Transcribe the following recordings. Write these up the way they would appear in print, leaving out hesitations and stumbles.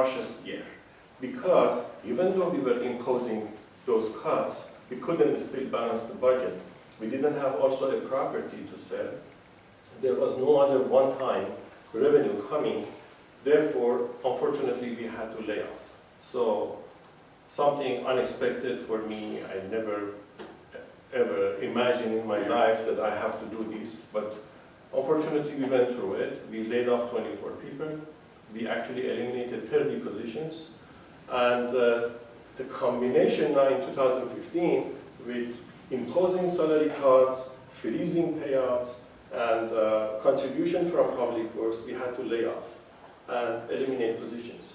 harshest year. Because even though we were imposing those cuts, we couldn't still balance the budget. We didn't have also a property to sell. There was no other one-time revenue coming. Therefore, unfortunately, we had to lay off. So something unexpected for me. I never ever imagined in my life that I have to do this. But unfortunately, we went through it. We laid off 24 people. We actually eliminated 30 positions. And the combination now in 2015 with imposing salary cuts, freezing payouts, and contribution from public works, we had to lay off and eliminate positions.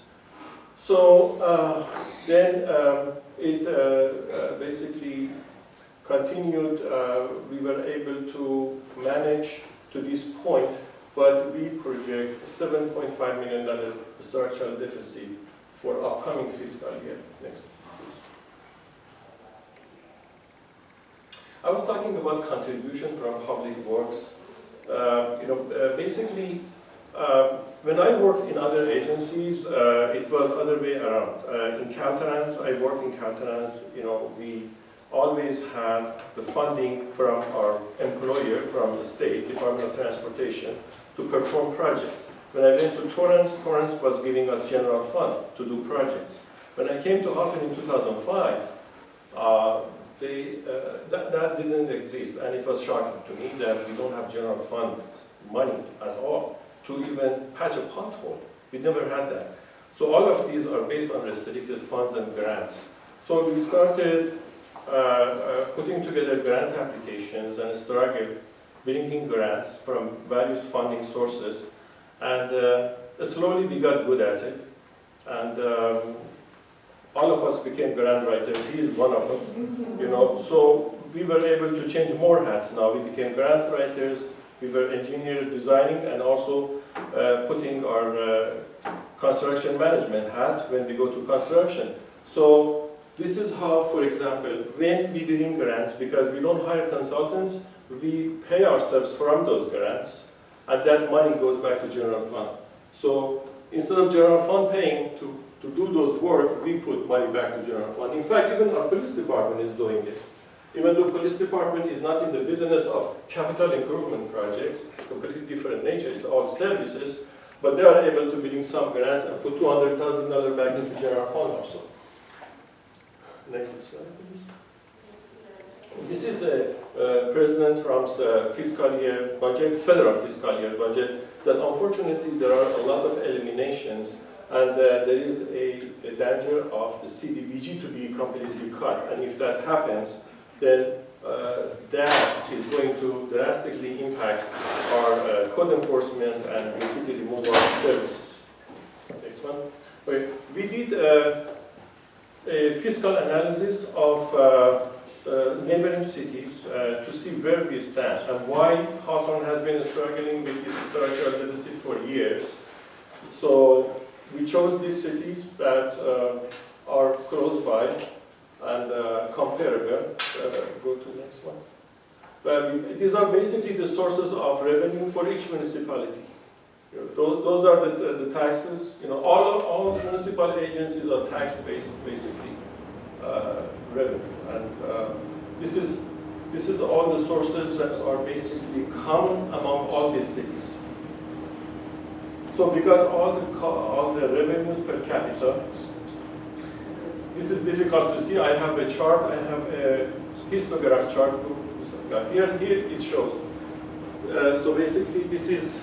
So then it basically continued. We were able to manage to this point, but we project $7.5 million structural deficit for upcoming fiscal year. Next, please. I was talking about contribution from public works. Basically, when I worked in other agencies, it was other way around. In Caltrans, I worked in Caltrans. We always had the funding from our employer, from the state, Department of Transportation, to perform projects. When I went to Torrance, Torrance was giving us general fund to do projects. When I came to Hawthorne in 2005, that didn't exist, and it was shocking to me that we don't have general fund money at all to even patch a pothole. We never had that. So all of these are based on restricted funds and grants. So we started putting together grant applications and struggled bringing grants from various funding sources. And slowly we got good at it. And all of us became grant writers. He is one of them. So we were able to change more hats now. We became grant writers. We were engineers designing and also putting our construction management hat when we go to construction. So this is how, for example, when we bring grants, because we don't hire consultants, we pay ourselves from those grants, and that money goes back to general fund. So instead of general fund paying to do those work, we put money back to general fund. In fact, even our police department is doing it. Even though police department is not in the business of capital improvement projects, it's completely different nature, it's all services, but they are able to bring some grants and put $200,000 back into general fund also. Next slide, please. This is President Trump's fiscal year budget, federal fiscal year budget, that unfortunately there are a lot of eliminations, and there is a danger of the CDBG to be completely cut. And if that happens, then that is going to drastically impact our code enforcement and graffiti removal services. Next one. We did a fiscal analysis of neighboring cities to see where we stand and why Hawthorne has been struggling with this structural deficit for years. So we chose these cities that are close by and comparable. Go to the next one. These are basically the sources of revenue for each municipality. Those are the taxes. All municipal agencies are tax-based, basically, revenue. And this is all the sources that are basically common among all these cities. So we got all the revenues per capita. This is difficult to see. I have a chart. I have a histogram chart. Here it shows. So basically, this is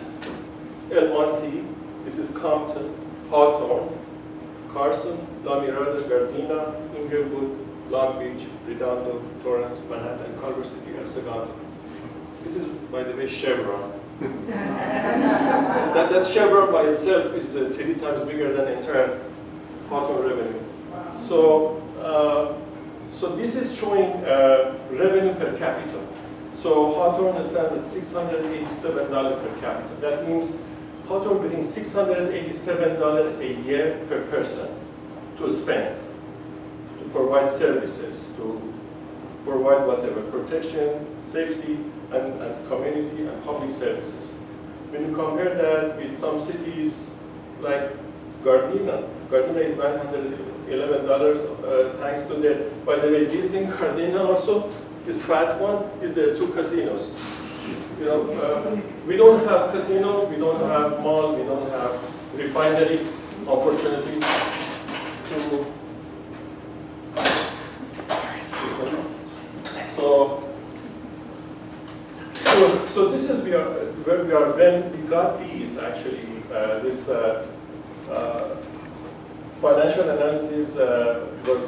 El Monte. This is Compton, Hawthorne, Carson, La Mirada, Gardena, Inglewood, Long Beach, Redondo, Torrance, Manhattan, Culver City, El Segundo. This is, by the way, Chevron. that Chevron by itself is 3 times bigger than the entire Hawthorne revenue. So this is showing revenue per capita. So Hawthorne stands at $687 per capita. That means Hawthorne brings $687 a year per person to spend, to provide services, to provide whatever, protection, safety, and community and public services. When you compare that with some cities like Gardena, Gardena is $911, thanks to the, by the way, this in Gardena also, this fat one, is there are 2 casinos. You know, we don't have casino, we don't have mall, we don't have refinery, unfortunately. So this is where we are when we got these actually. This financial analysis was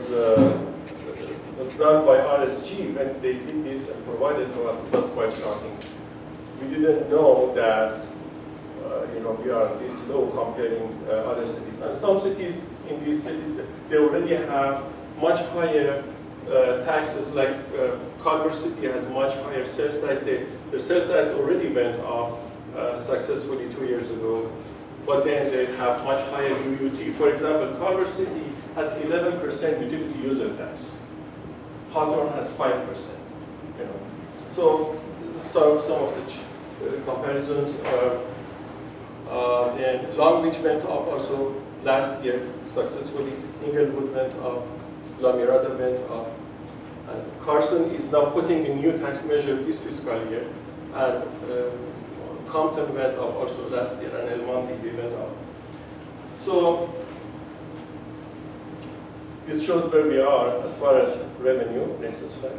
done by RSG when they did this and provided to us. It was quite shocking. We didn't know that you know, we are this low comparing other cities. And some cities in these cities, they already have much higher taxes, like Culver City has much higher sales tax. Their sales tax already went up successfully 2 years ago, but then they have much higher UUT. For example, Culver City has 11% utility user tax. Hawthorne has 5%. You know, so some of the comparisons are. And Long Beach went up also last year successfully. Inglewood went up. La Mirada went up. And Carson is now putting a new tax measure this fiscal year. And Compton went up also last year, and El Monte went up. So this shows where we are as far as revenue. Next slide.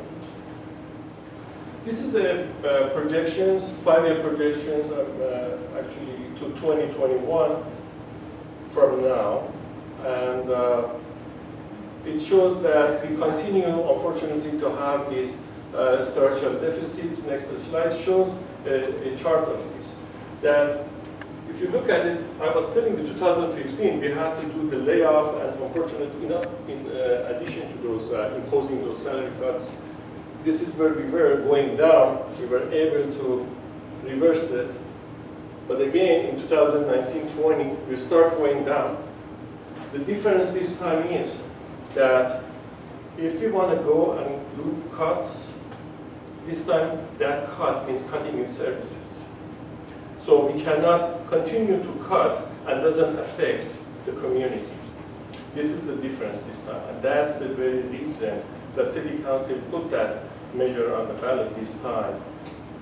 This is a projections, 5-year projections, actually to 2021 from now. And it shows that we continue, unfortunately, to have these structural deficits. Next slide shows a chart of this. That if you look at it, I was telling you 2015, we had to do the layoff, and unfortunately, in addition to those imposing those salary cuts, this is where we were going down. We were able to reverse it. But again, in 2019-20, we start going down. The difference this time is that if we want to go and do cuts, this time that cut means cutting in services. So we cannot continue to cut and doesn't affect the community. This is the difference this time. And that's the very reason that City Council put that measure on the ballot this time,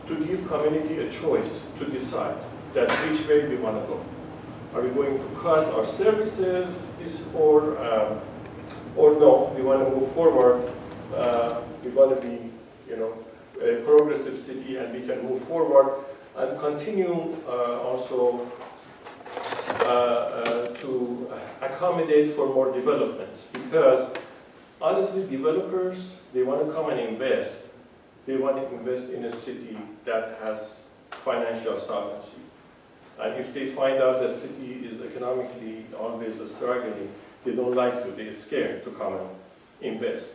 to give community a choice to decide that which way we want to go. Are we going to cut our services, or no? We want to move forward. We want to be, you know, a progressive city, and we can move forward and continue also to accommodate for more developments. Because honestly, developers, they want to come and invest. They want to invest in a city that has financial solvency. And if they find out that city is economically always struggling, they don't like to, they're scared to come and invest.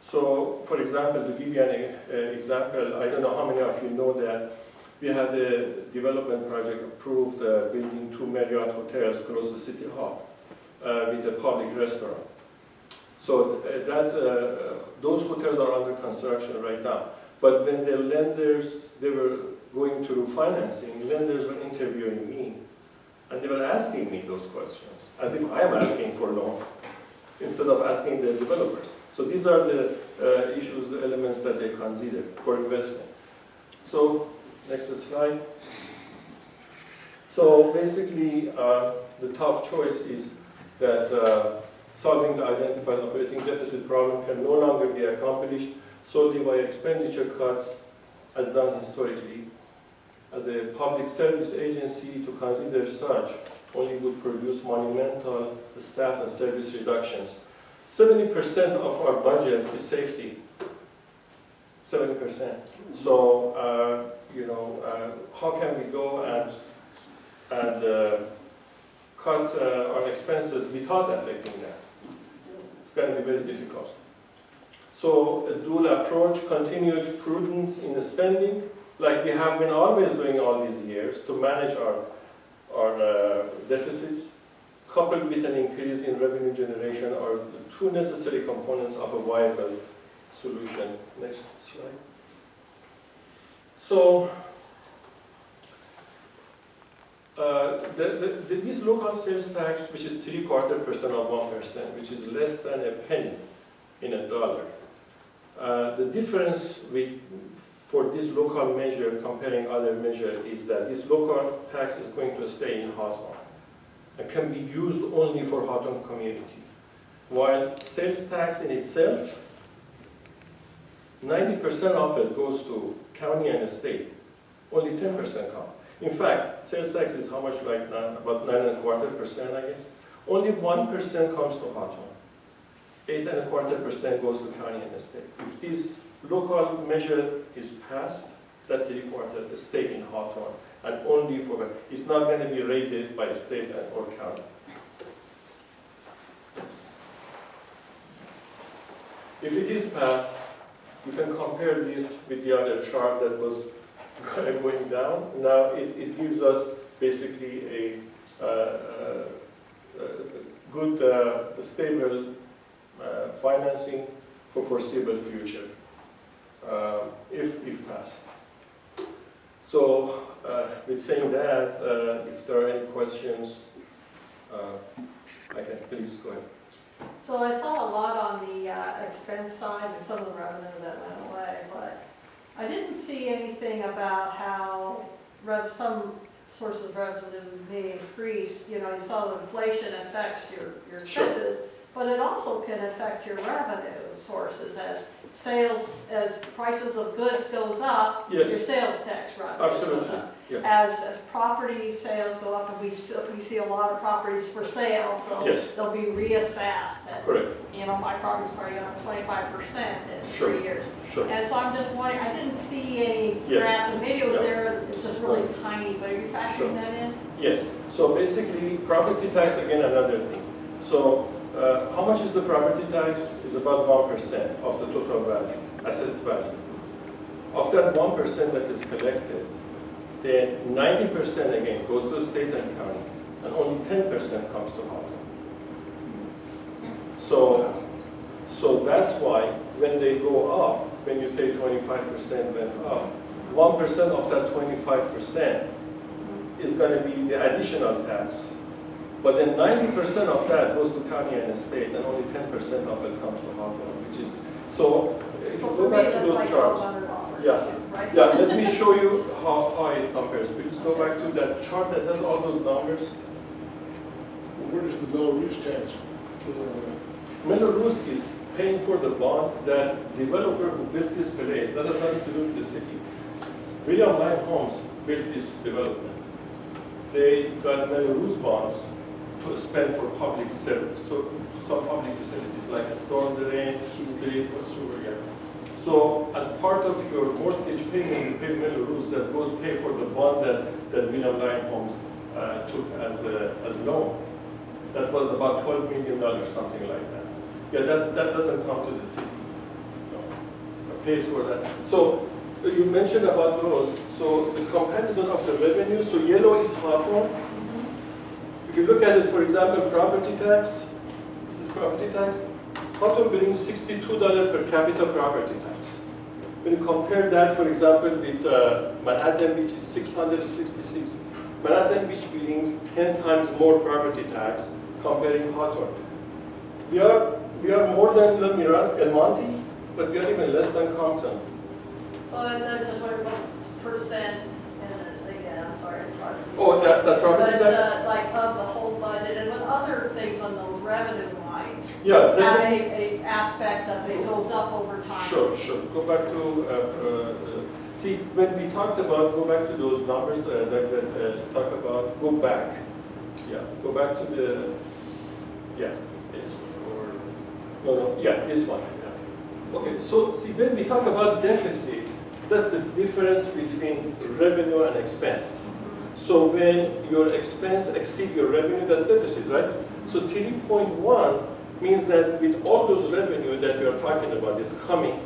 So, for example, to give you an example, I don't know how many of you know that we had a development project approved building 2 Marriott hotels close to City Hall with a public restaurant. So those hotels are under construction right now. But when the lenders, they were going through financing, lenders were interviewing me, and they were asking me those questions, as if I'm asking for a loan, instead of asking the developers. So these are the issues, the elements that they consider for investment. So, next slide. So basically, the tough choice is that solving the identified operating deficit problem can no longer be accomplished solely by expenditure cuts, as done historically. As a public service agency, to consider such only would produce monumental staff and service reductions. 70% of our budget is safety. 70%. So, you know, how can we go and cut our expenses without affecting that? It's going to be very difficult. So a dual approach, continued prudence in the spending, like we have been always doing all these years to manage our deficits, coupled with an increase in revenue generation, are the 2 necessary components of a viable solution. Next slide. So This local sales tax, which is 3/4% of 1%, which is less than a penny in a dollar. The difference for this local measure comparing other measure is that this local tax is going to stay in Hawthorne and can be used only for Hawthorne community. While sales tax in itself, 90% of it goes to county and state. Only 10% come. In fact, sales tax is how much, like about 9.25%, I guess. Only 1% comes to Hawthorne. 8.25% goes to county and state. If this local measure is passed, that 3/4 stay in Hawthorne, and only for it's not going to be rated by state or county. If it is passed, you can compare this with the other chart that was going down. Now it gives us basically a good, stable financing for foreseeable future, if passed. So, with saying that, if there are any questions, I can please go ahead. So I saw a lot on the expense side and some of the revenue that went away, but I didn't see anything about how some sources of revenue may increase. You know, you saw the inflation affects your expenses, but it also can affect your revenue sources as prices of goods goes up, Yes. your sales tax revenue Absolutely. goes up. Yeah. As property sales go up, and we see a lot of properties for sale, so Yes. they'll be reassessed. And, Correct. you know, my property's probably up 25% in Sure. 3 years. Sure. And so I'm just wondering, I didn't see any Yes. graphs, and maybe it was Yeah. there, it's just really Right. tiny, but are you factoring Sure. that in? Yes. So basically, property tax, again, another thing. So how much is the property tax? Is about 1% of the total value, assessed value. Of that 1% that is collected, then 90% again goes to state and county, and only 10% comes to Hawthorne. So that's why when they go up, when you say 25% went up, 1% of that 25% is going to be the additional tax. But then 90% of that goes to county and state, and only 10% of it comes to Hawthorne, which is, so if you So go for me, back to that's those like charts. $1,200, Yeah. right? Yeah, let me show you how it compares. Please go back to that chart that has all those numbers. Where does the Belarus tax fit in on that? Belarus is paying for the bond that developer who built this place, that has nothing to do with the city. William Lyon Homes built this development. They got Belarus bonds to spend for public service, so some public facilities like a storm drain, street, or sewer. Yeah. So as part of your mortgage payment, you pay Belarus that goes pay for the bond that William Lyon Homes took as a loan. That was about $12 million, something like that. Yeah, that doesn't come to the city. No. It pays for that. So you mentioned about those. So the comparison of the revenue, so yellow is Hawthorne. If you look at it, for example, property tax, this is property tax. Hawthorne brings $62 per capita property tax. When you compare that, for example, with Manhattan Beach is $666. Manhattan Beach brings 10 times more property tax comparing Hawthorne. We are more than El Monte, but we are even less than Compton. Well, and then just wondering what percent, and again, I'm sorry, it's hard. Oh, that property But tax? like of the whole budget, and with other things on the revenue lines, Yeah. have a aspect that it goes up over time. Sure. Go back to, see, when we talked about, go back to those numbers that talk about, go back. Yeah, go back to the, yeah, it's for, no, yeah, this one. Yeah. Okay, so see, when we talk about deficit, that's the difference between revenue and expense. So when your expense exceeds your revenue, that's deficit, right? So 3.1 means that with all those revenue that we are talking about is coming,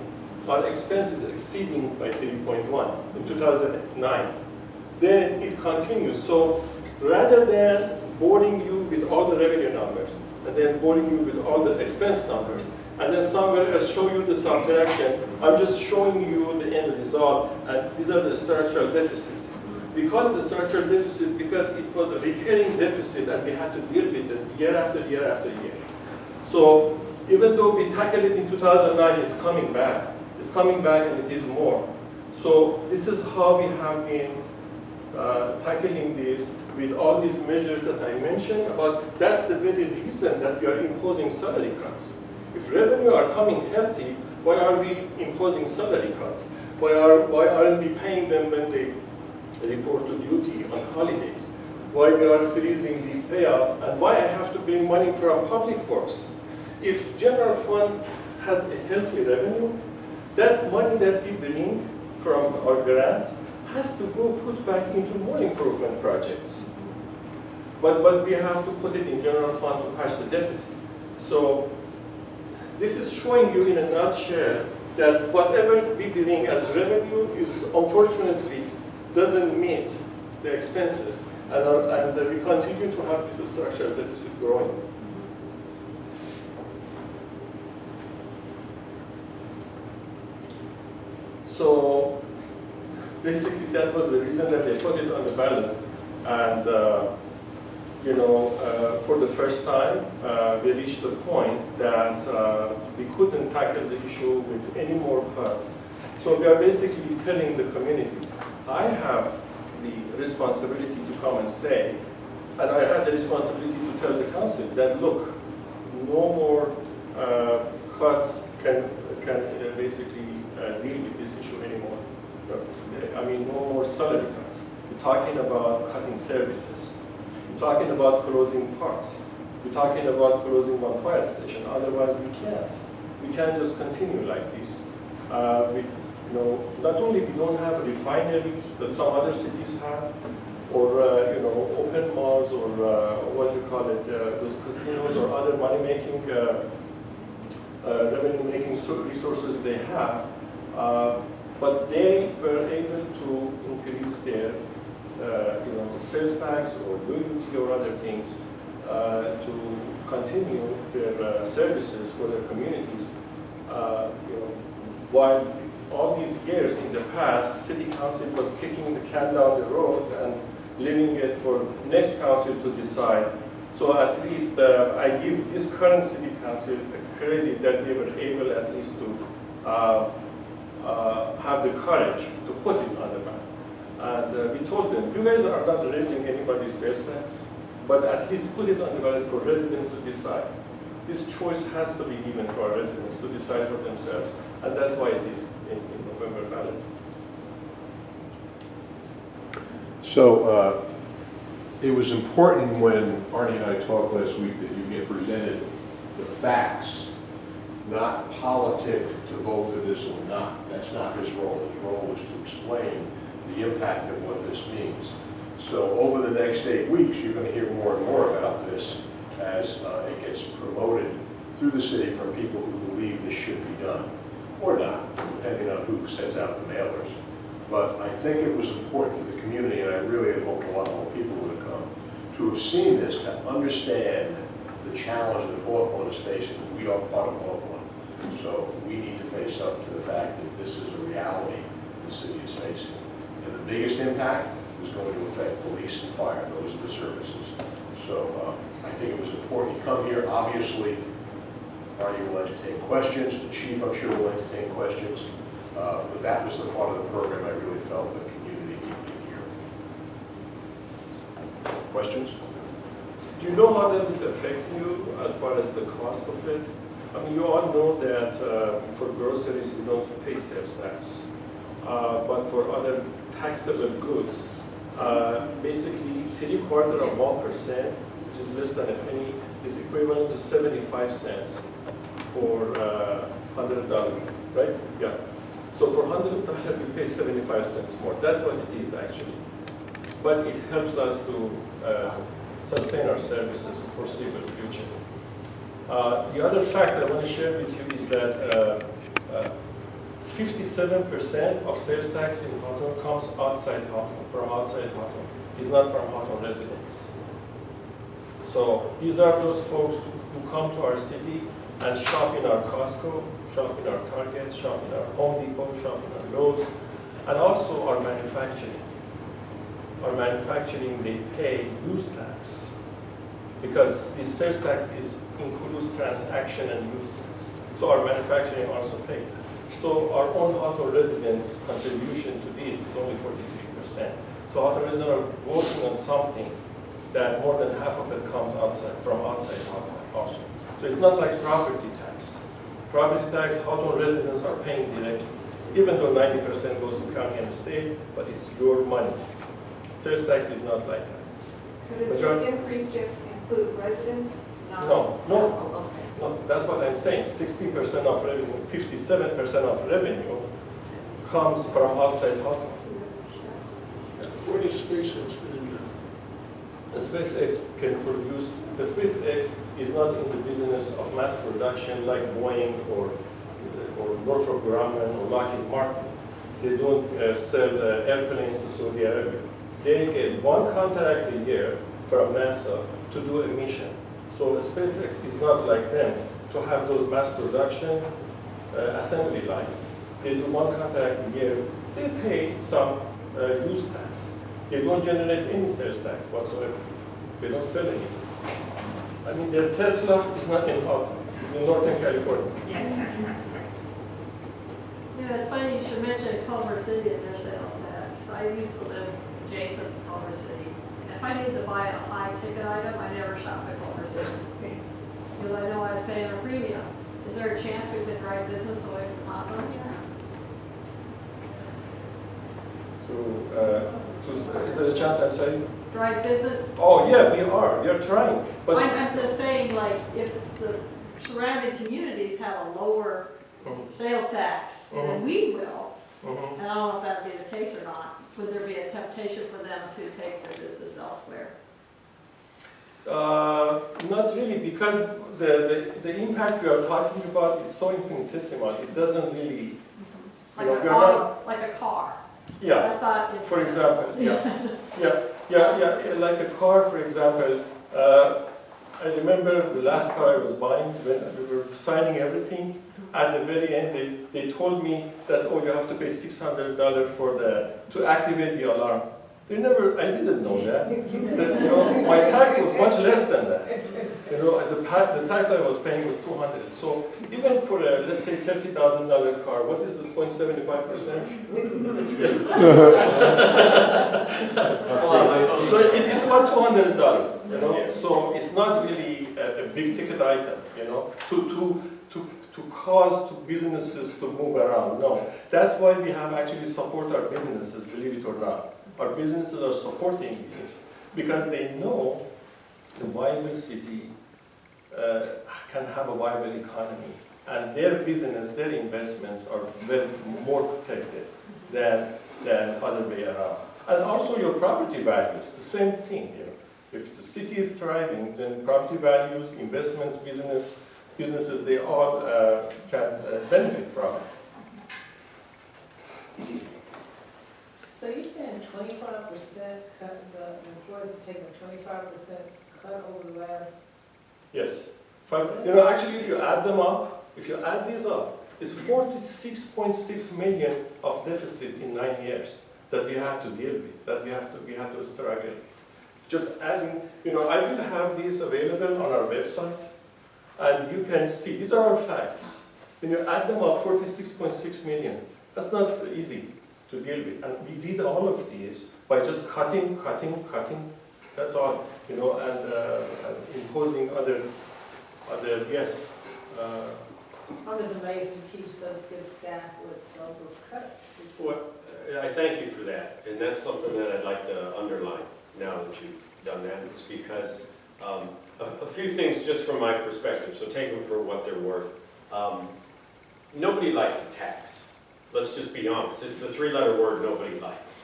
our expense is exceeding by 3.1 in 2009. Then it continues. So rather than boring you with all the revenue numbers, and then boring you with all the expense numbers, and then somewhere else show you the subtraction, I'm just showing you the end result, and these are the structural deficits. We call it the structural deficit because it was a recurring deficit and we had to deal with it year after year after year. So even though we tackled it in 2009, it's coming back. It's coming back and it is more. So this is how we have been tackling this with all these measures that I mentioned about. That's the very reason that we are imposing salary cuts. If revenue are coming healthy, why are we imposing salary cuts? Why aren't we paying them when they report to duty on holidays? Why we are freezing leave payouts? And why I have to bring money from public works? If general fund has a healthy revenue, that money that we bring from our grants has to go put back into more improvement projects. But we have to put it in general fund to patch the deficit. So this is showing you in a nutshell that whatever we bring as revenue is unfortunately doesn't meet the expenses, and we continue to have this structural deficit growing. So basically that was the reason that they put it on the ballot, and for the first time we reached the point that we couldn't tackle the issue with any more cuts. So we are basically telling the community, I have the responsibility to come and say, and I have the responsibility to tell the council that, look, no more cuts can basically deal with this issue anymore. I mean, no more salary cuts. We're talking about cutting services. We're talking about closing parks. We're talking about closing one fire station. Otherwise, we can't. We can't just continue like this. Not only we don't have refineries that some other cities have, or open malls, or what you call it, those casinos or other money-making, revenue-making resources they have, but they were able to increase their sales tax or duty or other things to continue their services for their communities. While all these years in the past, City Council was kicking the can down the road and leaving it for next council to decide. So at least I give this current City Council a credit that they were able at least to have the courage to put it on the ballot. And we told them, you guys are not raising anybody's sales tax, but at least put it on the ballot for residents to decide. This choice has to be given to our residents to decide for themselves, and that's why it is in November ballot. So it was important when Arnie and I talked last week that you get presented the facts, not politic to vote for this or not. That's not his role. His role is to explain the impact of what this means. So over the next 8 weeks, you're going to hear more and more about this as it gets promoted through the city from people who believe this should be done, or not, depending on who sends out the mailers. But I think it was important for the community, and I really had hoped a lot more people would have come, to have seen this, to understand the challenge that Hawthorne is facing. We are part of Hawthorne, so we need to face up to the fact that this is a reality the city is facing. And the biggest impact is going to affect police and fire. Those are the services. So I think it was important to come here. Obviously, Arnie will entertain questions. The chief, I'm sure, will entertain questions. But that was the part of the program I really felt the community needed to hear. Questions? Do you know how does it affect you as far as the cost of it? I mean, you all know that for groceries we don't pay sales tax, but for other taxable goods, basically 3/4 of 1%, which is less than a penny, is equivalent to 75 cents for $100, right? Yeah. So for $100, we pay 75 cents more. That's what it is actually. But it helps us to sustain our services for foreseeable future. The other fact I want to share with you is that 57% of sales tax in Hawthorne comes outside Hawthorne, from outside Hawthorne. It's not from Hawthorne residents. So these are those folks who come to our city and shop in our Costco, shop in our Target, shop in our Home Depot, shop in our Lowe's, and also our manufacturing. or manufacturing, they pay use tax. Because the sales tax includes transaction and use tax. So our manufacturing also pays. So our own Hawthorne residents' contribution to this is only 43%. So Hawthorne residents are voting on something that more than half of it comes from outside Hawthorne also. So it's not like property tax. Property tax, Hawthorne residents are paying directly, even though 90% goes to county and state, but it's your money. Sales tax is not like that. So does this increase just include residents? No. Oh, okay. No, that's what I'm saying. 60% of revenue, 57% of revenue comes from outside Hawthorne. Where does SpaceX fit in there? The SpaceX can produce, the SpaceX is not in the business of mass production like Boeing or Northrop Grumman or Lockheed Martin. They don't sell airplanes to Saudi Arabia. They get one contract a year from NASA to do a mission. So SpaceX is not like them to have those mass production assembly line. They do one contract a year. They pay some use tax. They don't generate any sales tax whatsoever. They don't sell anything. I mean, their Tesla is not in Hawthorne. It's in Northern California. Yeah, it's funny you should mention Culver City and their sales tax. I used to live adjacent to Culver City. And if I needed to buy a high-ticket item, I never shopped at Culver City. Because I know I was paying a premium. Is there a chance we could drive business away from Hawthorne? Is there a chance I'm saying? Drive business? Oh, yeah, we are. We are trying. But I'm just saying, like, if the surrounding communities have a lower sales tax than we will, Mhm. and I don't know if that'd be the case or not, would there be a temptation for them to take their business elsewhere? Not really, because the impact we are talking about is so infinitesimal. It doesn't really, Like know, a we're car, like a car. yeah. I thought. For example, like a car, for example. I remember the last car I was buying when we were signing everything. At the very end, they told me that, oh, you have to pay $600 to activate the alarm. I didn't know that. My tax was much less than that. The tax I was paying was $200. So even for a, let's say, $30,000 car, what is the 0.75%? So it's about $200. So it's not really a big ticket item, to cause businesses to move around. No, that's why we have actually support our businesses, believe it or not. Our businesses are supporting this because they know the viable city can have a viable economy, and their business, their investments are more protected than other way around. And also your property values, the same thing. If the city is thriving, then property values, investments, businesses, they all can benefit from it. So you're saying 25% cut, the employees have taken a 25% cut over the last? Yes. Actually, if you add these up, it's 46.6 million of deficit in 9 years that we have to deal with, that we have to struggle with. Just adding, I will have these available on our website, and you can see, these are our facts. When you add them up, 46.6 million, that's not easy to deal with. And we did all of these by just cutting, that's all, and imposing other yes. I'm just amazed you keep such good staff with all those cuts. Well, I thank you for that, and that's something that I'd like to underline now that you've done that, is because a few things just from my perspective, so take them for what they're worth. Nobody likes a tax. Let's just be honest. It's the three-letter word nobody likes.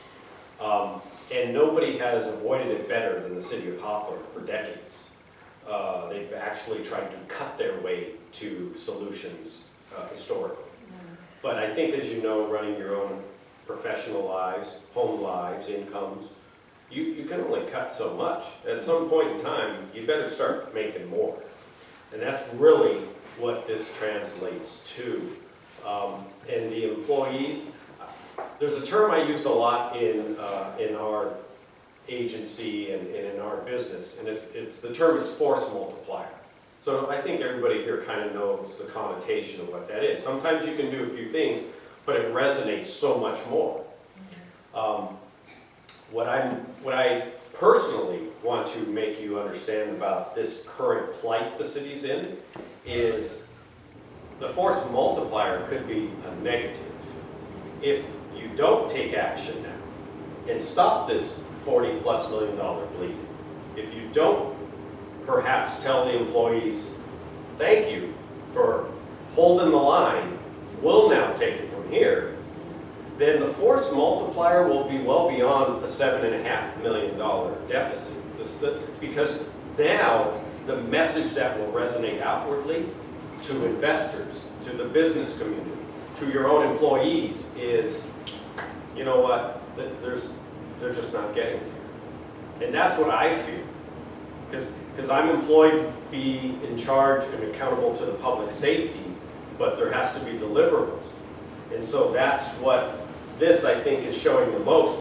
And nobody has avoided it better than the city of Hawthorne for decades. They've actually tried to cut their way to solutions historically. But I think, as you know, running your own professional lives, home lives, incomes, you can only cut so much. At some point in time, you better start making more. And that's really what this translates to. And the employees, there's a term I use a lot in our agency and in our business, and the term is force multiplier. So I think everybody here kind of knows the connotation of what that is. Sometimes you can do a few things, but it resonates so much more. What I personally want to make you understand about this current plight the city's in is the force multiplier could be a negative. If you don't take action now and stop this $40+ million bleed, if you don't perhaps tell the employees, thank you for holding the line, we'll now take it from here, then the force multiplier will be well beyond a $7.5 million deficit. Because now the message that will resonate outwardly to investors, to the business community, to your own employees is, you know what, they're just not getting there. And that's what I feel. Because I'm employed to be in charge and accountable to the public safety, but there has to be deliverables. And so that's what this, I think, is showing the most.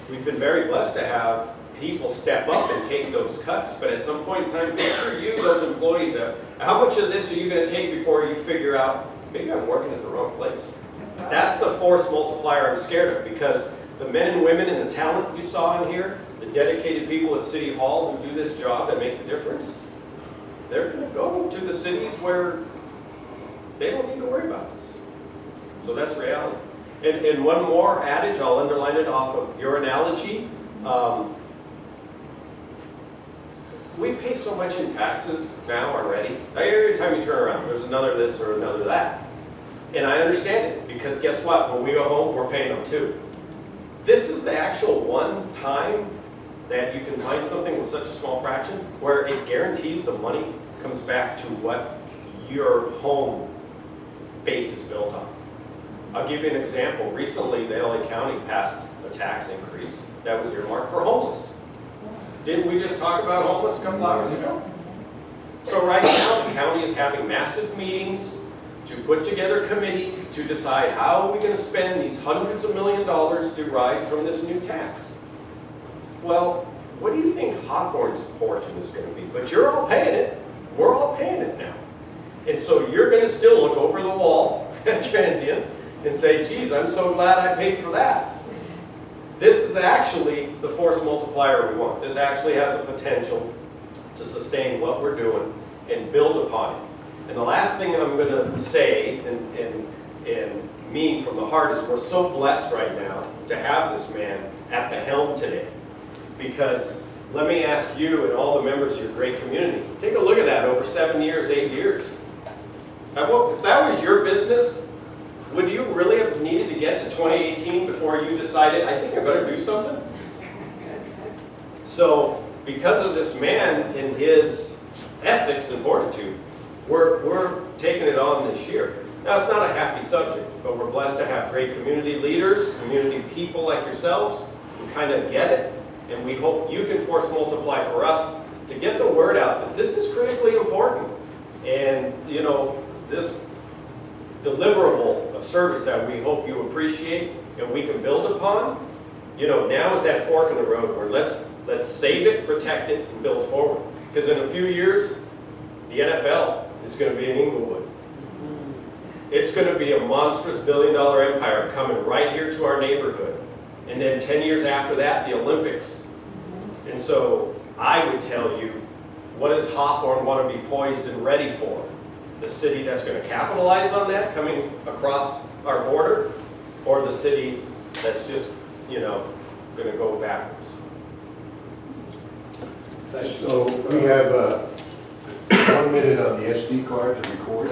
We've been very blessed to have people step up and take those cuts, but at some point in time, make sure you, those employees, how much of this are you going to take before you figure out, maybe I'm working at the wrong place? That's the force multiplier I'm scared of, because the men and women and the talent you saw in here, the dedicated people at City Hall who do this job and make the difference, they're going to go to the cities where they don't need to worry about this. So that's reality. And one more adage, I'll underline it off of your analogy. We pay so much in taxes now already. Every time you turn around, there's another this or another that. And I understand it, because guess what? When we go home, we're paying them too. This is the actual one time that you can find something with such a small fraction where it guarantees the money comes back to what your home base is built on. I'll give you an example. Recently, the LA County passed a tax increase that was earmarked for homeless. Didn't we just talk about homeless a couple hours ago? So right now, the county is having massive meetings to put together committees to decide how are we going to spend these hundreds of million dollars derived from this new tax. Well, what do you think Hawthorne's portion is going to be? But you're all paying it. We're all paying it now. And so you're going to still look over the wall at transients and say, geez, I'm so glad I paid for that. This is actually the force multiplier we want. This actually has the potential to sustain what we're doing and build upon it. And the last thing I'm going to say and mean from the heart is we're so blessed right now to have this man at the helm today. Because let me ask you and all the members of your great community, take a look at that over 7 years, 8 years. If that was your business, would you really have needed to get to 2018 before you decided, I think I better do something? So, because of this man and his ethics and fortitude, we're taking it on this year. Now, it's not a happy subject, but we're blessed to have great community leaders, community people like yourselves who kind of get it, and we hope you can force multiply for us to get the word out that this is critically important. And, you know, this deliverable of service that we hope you appreciate and we can build upon, you know, now is that fork in the road where let's save it, protect it, and build forward. Because in a few years, the NFL is going to be in Inglewood. It's going to be a monstrous billion-dollar empire coming right here to our neighborhood. And then 10 years after that, the Olympics. And so I would tell you, what does Hawthorne want to be poised and ready for? The city that's going to capitalize on that coming across our border, or the city that's just, you know, going to go backwards? So we have 1 minute on the SD card to record.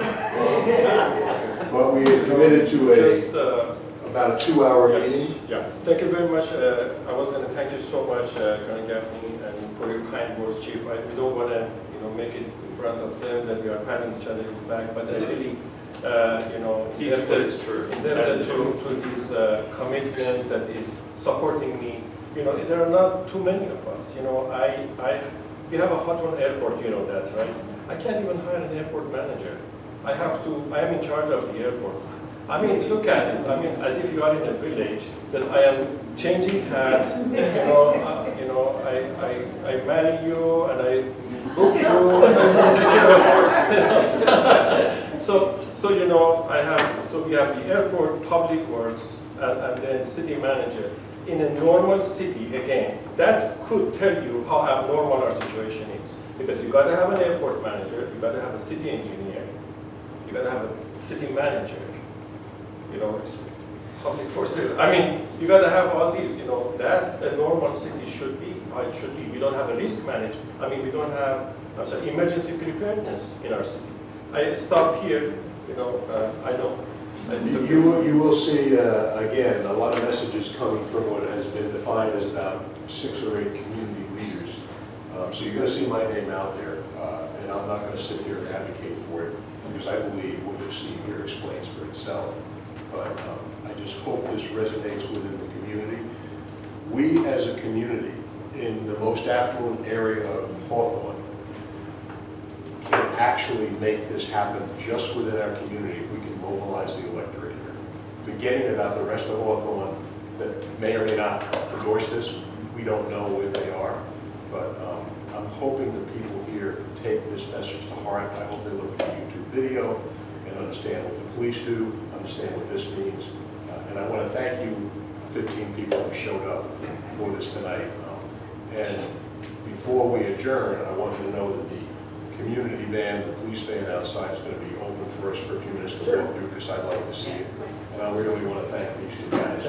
But we had committed to about a 2-hour meeting. Yeah, thank you very much. I was going to thank you so much, Colonel Gaffney, and for your kind words, Chief. We don't want to, you know, make it in front of them that we are patting each other back, but I really, you know, It's easy, but it's true. indebted to his commitment that is supporting me. You know, there are not too many of us. You know, we have a Hawthorne airport, you know that, right? I can't even hire an airport manager. I am in charge of the airport. I mean, look at it. I mean, as if you are in a village, that I am changing hats, I marry you and I book you and I take care of horse. So we have the airport, public works, and then city manager. In a normal city, again, that could tell you how abnormal our situation is. Because you gotta have an airport manager, you gotta have a city engineer, you gotta have a city manager, public force. I mean, you gotta have all these, that's a normal city should be, how it should be. We don't have a risk management. I mean, we don't have, emergency preparedness in our city. I stop here, I know. You will see, again, a lot of messages coming from what has been defined as about 6 or 8 community leaders. So you're going to see my name out there, and I'm not going to sit here and advocate for it, because I believe what you see here explains for itself. But I just hope this resonates within the community. We, as a community, in the most affluent area of Hawthorne, can actually make this happen just within our community if we can mobilize the electorate here. Forgetting about the rest of Hawthorne that may or may not endorse this, we don't know where they are, but I'm hoping the people here take this message to heart. I hope they look at the YouTube video and understand what the police do, understand what this means. And I want to thank you, 15 people who showed up for this tonight. And before we adjourn, I want you to know that the community van, the police van outside is going to be open for us for a few minutes to go through, because I'd like to see it. And I really want to thank these two guys.